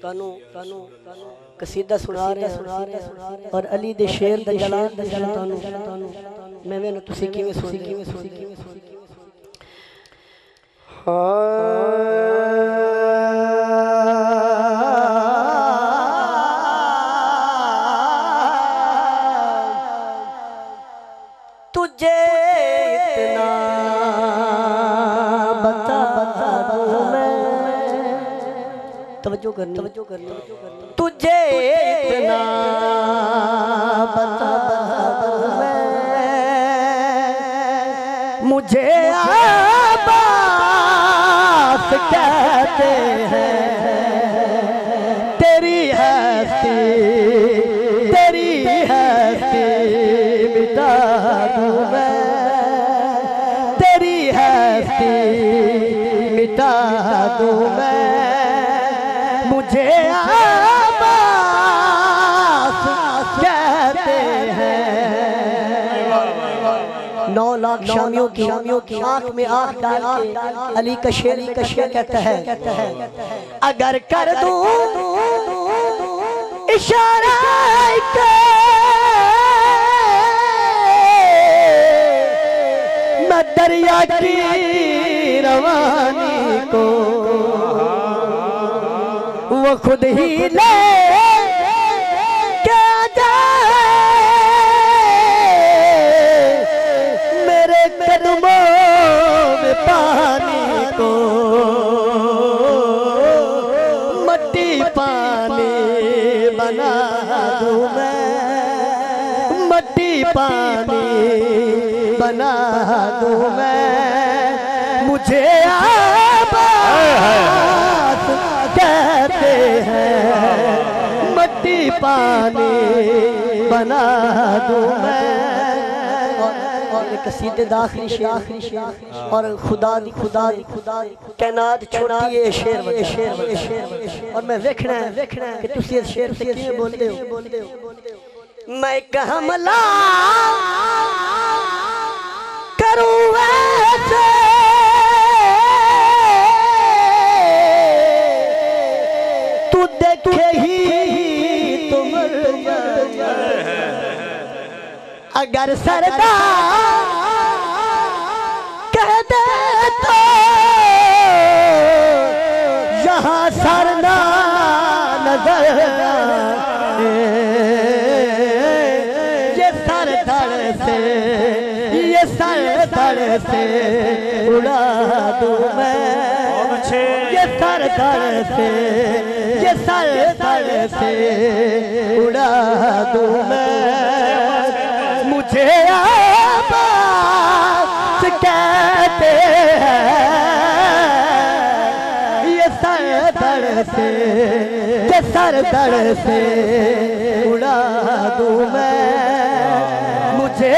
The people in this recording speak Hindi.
तानू कसीदा सुना रहे और अली दे शेर दा जलाल तानू मैं वे तुसी किवें सुनी तुझे इतना बता दूं मैं तवज्जो करना तुझे इतना बता दूं मैं मुझे आबास कहते हैं तेरी हस्ती मिटा दूं मैं तेरी हस्ती मिटा दूं मैं मुझे आबास कहते हैं 9 लाख शामियों की आंख में आंख डाल के अली का शेर कहता है अगर कर दूं इशारा मैं दरिया की रवानी को वो खुद ही ले के जाए मेरे कदमों में पानी को मट्टी पानी बना दूं मैं मट्टी पानी बना दूं मैं मुझे आबास कहते हैं मट्टी पानी बना दूं मैं और कसीदे दा आखिरी शेर और खुदा दी कायनात छोटी है शेर और मैं देखना है कि तुसी इस शेर से किवें बोलदे हो मैं एक हमला करूं वैसे तू देखे ही तो मर जाए अगर सरदार कह दे तो यहाँ सरना नजर ये सर धड़ से उड़ा दूं मैं ये सर धड़ से उड़ा दूं मैं मुझे आबास कहते हैं ये सर धड़ से उड़ा दूं मैं मुझे